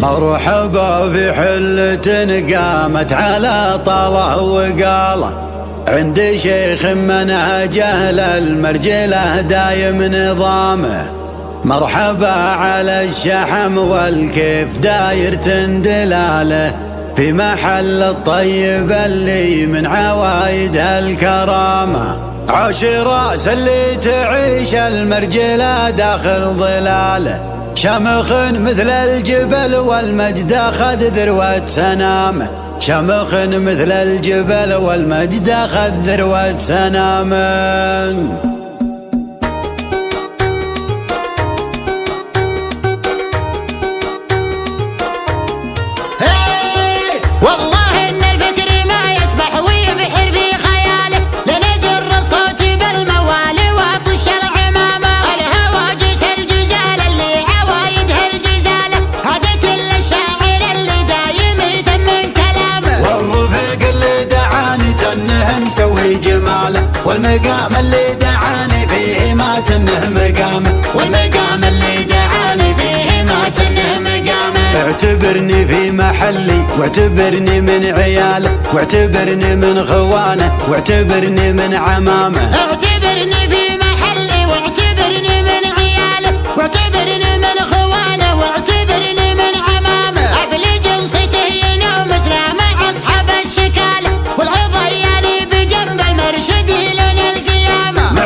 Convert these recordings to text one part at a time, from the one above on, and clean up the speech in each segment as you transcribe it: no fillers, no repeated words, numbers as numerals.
مرحبا في حلة قامت على طاله وقاله، عند شيخ منهجه للمرجله دايم نظامه. مرحبا على الشحم والكيف داير تندلاله، في محل الطيب اللي من عوايد هالكرامة. عاش راس اللي تعيش المرجله داخل ظلاله، شمخ مثل الجبل والمجد اخذ ذروة سنامه. شمخ مثل الجبل والمجد اخذ ذروة سنامه. مسوي جماله، والمقام اللي دعاني فيه ما تنه مقامه. والمقام اللي دعاني فيه ما تنه مقامه. اعتبرني في محلي واعتبرني من عياله، واعتبرني من خوانه واعتبرني من عمامه. اعتبرني في محلي واعتبرني من عياله، واعتبرني من خوانه واعتبرني من عمامه. ابلج انصته ينوم اسرع مع اصحاب الشكاله، والعضياني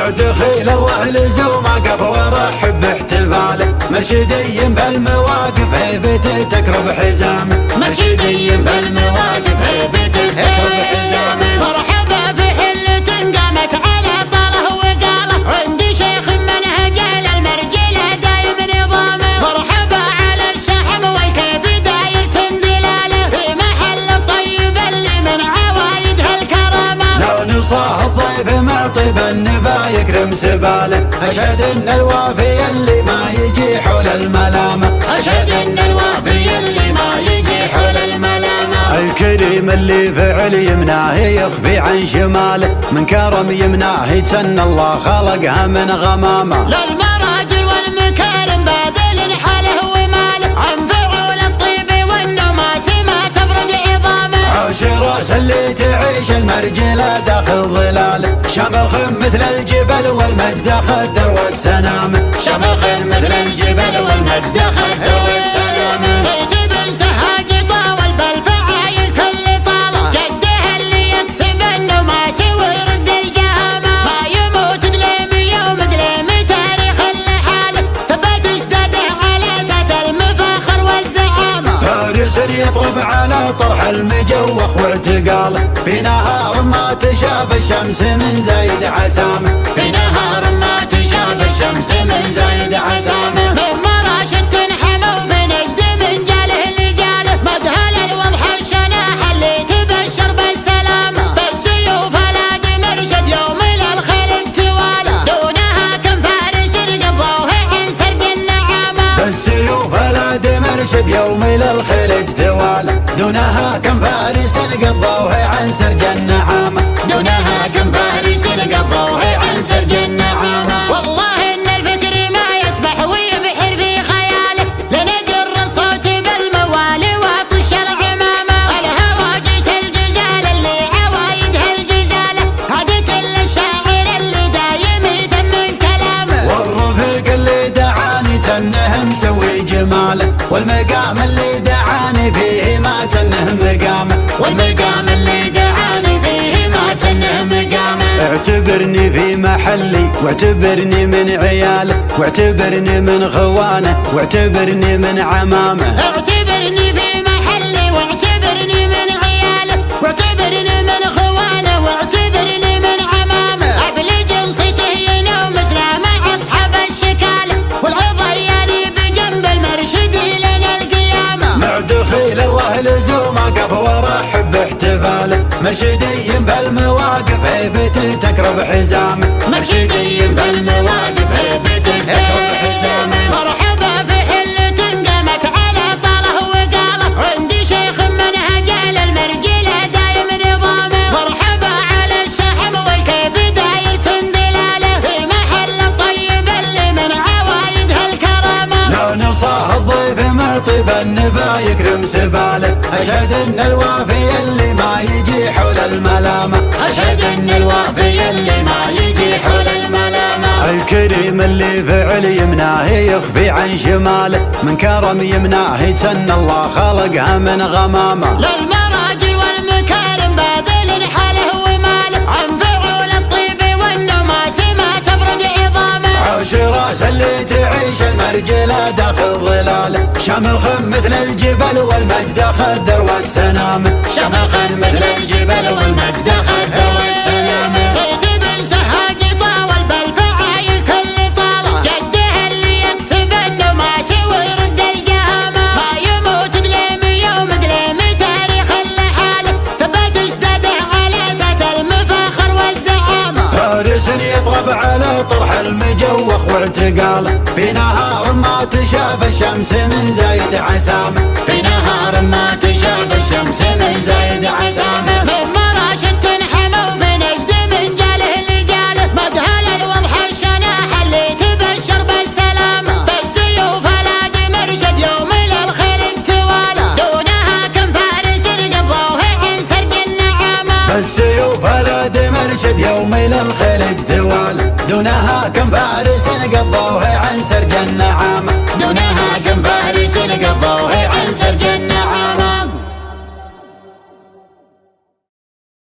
دخيل الله لزومه قف وارحب باحتفاله. مرشدي بالمواقف هيبته تكرب حزامه. مرشدي بالمواقف هيبته تكرب حزامه. مرحبا في حلة قامت على طاله وقاله، عندي شيخ منهجه للمرجله دايم نظامه. مرحبا على الشحم والكيف داير تندلاله، في محل الطيب اللي من عوايد هالكرامه. لو نصاه الضيف معطي بالنبا يكرم سباله، أشهد إن الوافي اللي ما يجي حول الملامة. أشهد إن الوافي اللي ما يجي حول الملامة. الكريم اللي فعل يمناه يخفي عن شماله، من كرم يمناه يتسنى الله خلقها من غمامة. للمراجل والمكارم باذل حاله وماله، عن فعول الطيب والنماس ما تبرد عظامه. عاش راس اللي تعيش المرجله داخل ظلاله، شمخ مثل الجبل والمجد اخذ ذروة سنامه. شمخ مثل الجبل والمجد اخذ ذروة سنامه. زيد بن سهاج طاول بالفعايل كل طاله، جده اللي يكسب النماس ويرد الجهامه. ما يموت دليم يوم دليم تاريخ لحاله، ثبت اجداده على اساس المفاخر والزعامه. فارس يطرب على طرح المجوخ واعتقاله، في نهار ما تشاف الشمس من زايد عسامه. في نهار ما تشاف الشمس من زايد عسامه. من مراشد تنحمى وفي نجد من جاله لجاله، مدهل الوضح الشناح اللي تبشر بالسلامه. بالسيوف الاد مرشد يوم للخيل اجتواله، دونها كم فارس قضوه عن سرج النعامه. بالسيوف الاد مرشد يوم للخيل اجتواله، دونها كم فارس قضوه عن سرج النعامه. دونها كم فارس قضوه عن سرج النعامه. والله ان الفكر ما يسبح ويبحر في خياله، لنجر صوت بالموالي واطش العمامه. الهواجس الجزال اللي عوايدها الجزاله، هدت الشاعر اللي دايم يثمن كلامه. والرفيق اللي دعاني تنه مسوي جماله، والمقام اللي دعاني فيه ما تنه مقامه. والمقام اللي دعاني فيه ما تنه مقامه. اعتبرني في محلي واعتبرني من عياله، واعتبرني من خوانه واعتبرني من عمامه. اعتبرني في محلي واعتبرني من عياله، واعتبرني من خوانه واعتبرني من عمامه. ابلج انصته ينوم اسرع مع اصحاب الشكاله، والعضياني بجنب المرشد لنا القيامه. مع دخيل الله لزومه قف وارحب باحتفاله. مرشدي بالمواقف هيبته تكرب حزامه. مرشدي بالمواقف هيبته تكرب حزامه. مرحبا في حلة قامت على طاله وقاله، عندي شيخ منهجه للمرجله دايم نظامه. مرحبا على الشحم والكيف داير تندلاله، في محل الطيب اللي من عوايد هالكرامه. لو نصاه الله الضيف مرطب النبا يكرم سباله. أشهد إن الوافي اللي ما يجي حول الملامة، أشهد إن الوافي اللي ما يجي حول الملامة. الكريم اللي فعل يمناه يخفي عن شماله، من كرم يمناه يتن الله خلقها من غمامة. للمراجل والمكارم باذل حاله وماله، عن فعول الطيب والنماس ما تبرد عظامه. عاش راس اللي تعيش المرجلة داخل ظلاله، شمخ مثل الجبل والمجد أخذ ذروة سنامه. شمخ مثل الجبل والمجد أخذ ذروة سنامه. صيت بن سهاج طاول بالفعايل كل طاوة، جده اللي يكسب النماس ويرد الجهامة. ما يموت دليم يوم دليم تاريخ لحاله، ثبت اجداده على اساس المفاخر والزعامة. فارس يطرب على طرح المجوخ واعتقاله، في نهار ما تشاف الشمس من زايد عسامه. في نهار ما تشاف الشمس من زايد عسامه. من مراشد تنحمى وفي نجد من جاله لجاله، مدهل الوضح الشناح اللي تبشر بالسلامة. بالسيوف الاد مرشد يوم للخير اجتواله، دونها كم فارس قضوه عن سرج النعامة. بالسيوف الاد مرشد يوم للخيل اجتواله، دونها كم فارس